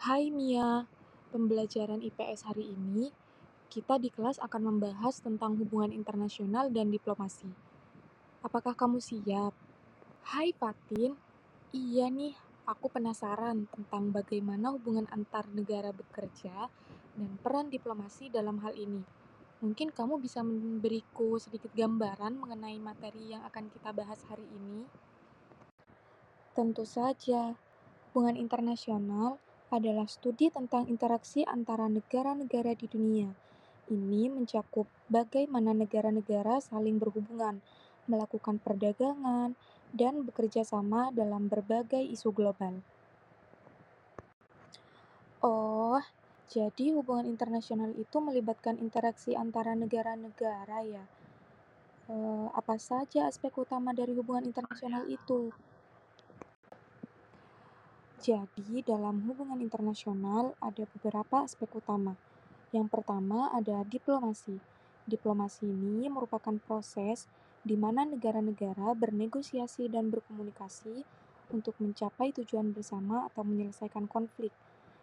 Hai Mia, pembelajaran IPS hari ini, kita di kelas akan membahas tentang hubungan internasional dan diplomasi. Apakah kamu siap? Hai Fatin, iya nih, aku penasaran tentang bagaimana hubungan antar negara bekerja dan peran diplomasi dalam hal ini. Mungkin kamu bisa memberiku sedikit gambaran mengenai materi yang akan kita bahas hari ini? Tentu saja. Hubungan internasional adalah studi tentang interaksi antara negara-negara di dunia. Ini mencakup bagaimana negara-negara saling berhubungan, melakukan perdagangan, dan bekerja sama dalam berbagai isu global. Oh, jadi hubungan internasional itu melibatkan interaksi antara negara-negara ya? Apa saja aspek utama dari hubungan internasional itu? Jadi, dalam hubungan internasional ada beberapa aspek utama. Yang pertama ada diplomasi. Diplomasi ini merupakan proses di mana negara-negara bernegosiasi dan berkomunikasi untuk mencapai tujuan bersama atau menyelesaikan konflik.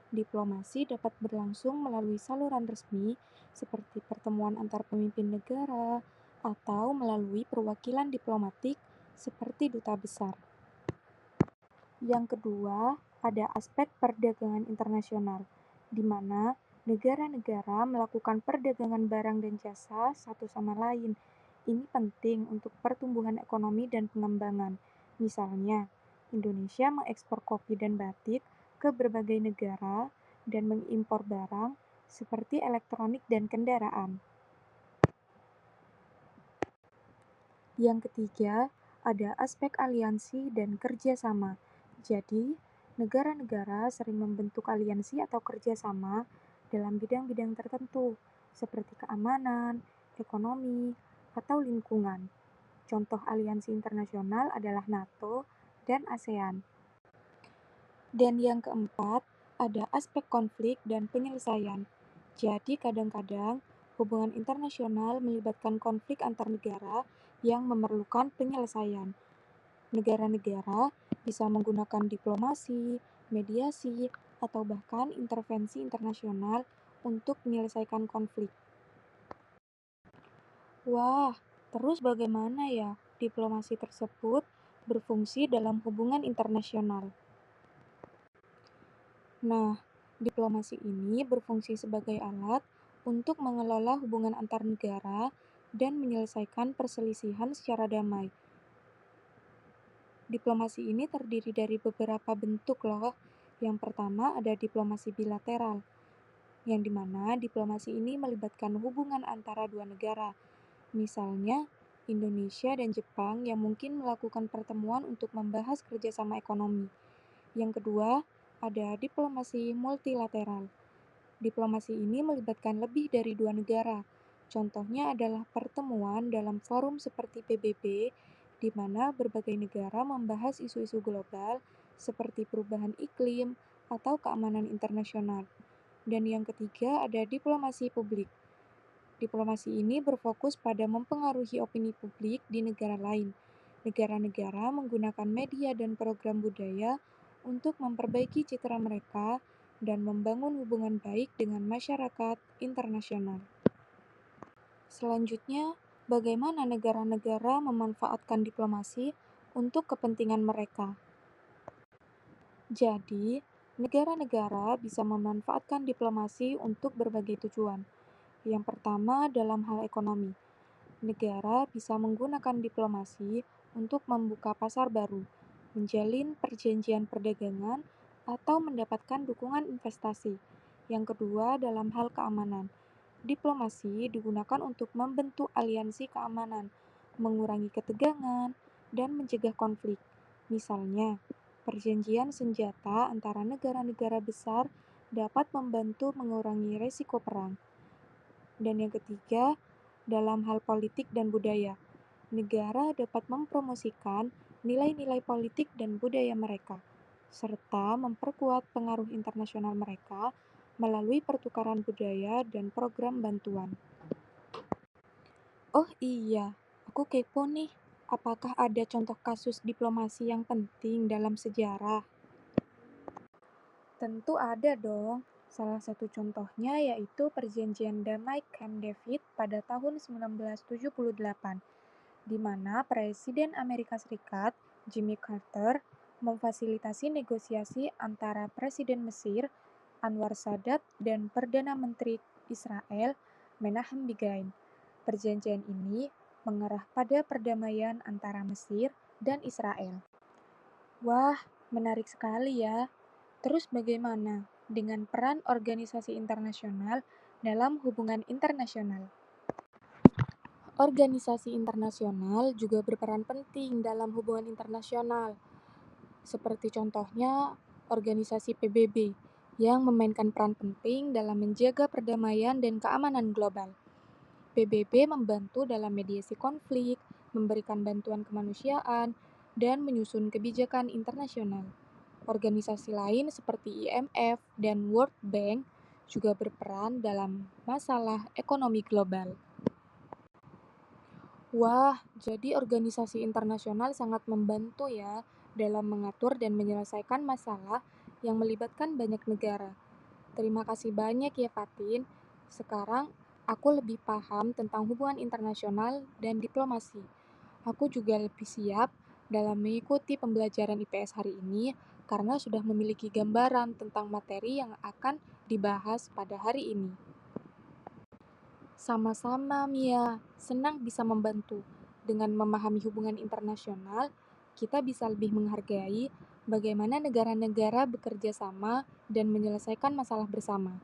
Diplomasi dapat berlangsung melalui saluran resmi seperti pertemuan antar pemimpin negara atau melalui perwakilan diplomatik seperti duta besar. Yang kedua, ada aspek perdagangan internasional, di mana negara-negara melakukan perdagangan barang dan jasa satu sama lain. Ini penting untuk pertumbuhan ekonomi dan pengembangan. Misalnya, Indonesia mengekspor kopi dan batik ke berbagai negara dan mengimpor barang seperti elektronik dan kendaraan. Yang ketiga, ada aspek aliansi dan kerjasama. Jadi, negara-negara sering membentuk aliansi atau kerjasama dalam bidang-bidang tertentu, seperti keamanan, ekonomi, atau lingkungan. Contoh aliansi internasional adalah NATO dan ASEAN. Dan yang keempat, ada aspek konflik dan penyelesaian. Jadi kadang-kadang hubungan internasional melibatkan konflik antar negara yang memerlukan penyelesaian. Negara-negara bisa menggunakan diplomasi, mediasi, atau bahkan intervensi internasional untuk menyelesaikan konflik. Wah, terus bagaimana ya diplomasi tersebut berfungsi dalam hubungan internasional? Nah, diplomasi ini berfungsi sebagai alat untuk mengelola hubungan antar negara dan menyelesaikan perselisihan secara damai. Diplomasi ini terdiri dari beberapa bentuk loh. Yang pertama ada diplomasi bilateral, yang dimana diplomasi ini melibatkan hubungan antara dua negara. Misalnya, Indonesia dan Jepang yang mungkin melakukan pertemuan untuk membahas kerjasama ekonomi. Yang kedua, ada diplomasi multilateral. Diplomasi ini melibatkan lebih dari dua negara. Contohnya adalah pertemuan dalam forum seperti PBB, di mana berbagai negara membahas isu-isu global seperti perubahan iklim atau keamanan internasional. Dan yang ketiga ada diplomasi publik. Diplomasi ini berfokus pada mempengaruhi opini publik di negara lain. Negara-negara menggunakan media dan program budaya untuk memperbaiki citra mereka dan membangun hubungan baik dengan masyarakat internasional. Selanjutnya, bagaimana negara-negara memanfaatkan diplomasi untuk kepentingan mereka? Jadi, negara-negara bisa memanfaatkan diplomasi untuk berbagai tujuan. Yang pertama, dalam hal ekonomi. Negara bisa menggunakan diplomasi untuk membuka pasar baru, menjalin perjanjian perdagangan, atau mendapatkan dukungan investasi. Yang kedua, dalam hal keamanan. Diplomasi digunakan untuk membentuk aliansi keamanan, mengurangi ketegangan, dan mencegah konflik. Misalnya, perjanjian senjata antara negara-negara besar dapat membantu mengurangi risiko perang. Dan yang ketiga, dalam hal politik dan budaya, negara dapat mempromosikan nilai-nilai politik dan budaya mereka, serta memperkuat pengaruh internasional mereka melalui pertukaran budaya dan program bantuan. Oh iya, aku kepo nih. Apakah ada contoh kasus diplomasi yang penting dalam sejarah? Tentu ada dong. Salah satu contohnya yaitu Perjanjian Damai Camp David pada tahun 1978, di mana Presiden Amerika Serikat Jimmy Carter memfasilitasi negosiasi antara Presiden Mesir Anwar Sadat dan Perdana Menteri Israel Menahem Begin. Perjanjian ini mengarah pada perdamaian antara Mesir dan Israel. Wah, menarik sekali ya. Terus bagaimana dengan peran organisasi internasional dalam hubungan internasional? Organisasi internasional juga berperan penting dalam hubungan internasional, seperti contohnya organisasi PBB yang memainkan peran penting dalam menjaga perdamaian dan keamanan global. PBB membantu dalam mediasi konflik, memberikan bantuan kemanusiaan, dan menyusun kebijakan internasional. Organisasi lain seperti IMF dan World Bank juga berperan dalam masalah ekonomi global. Wah, jadi organisasi internasional sangat membantu ya dalam mengatur dan menyelesaikan masalah yang melibatkan banyak negara. Terima kasih banyak ya Fatin. Sekarang aku lebih paham tentang hubungan internasional dan diplomasi. Aku juga lebih siap dalam mengikuti pembelajaran IPS hari ini karena sudah memiliki gambaran tentang materi yang akan dibahas pada hari ini. Sama-sama, Mia. Senang bisa membantu. Dengan memahami hubungan internasional, kita bisa lebih menghargai bagaimana negara-negara bekerja sama dan menyelesaikan masalah bersama.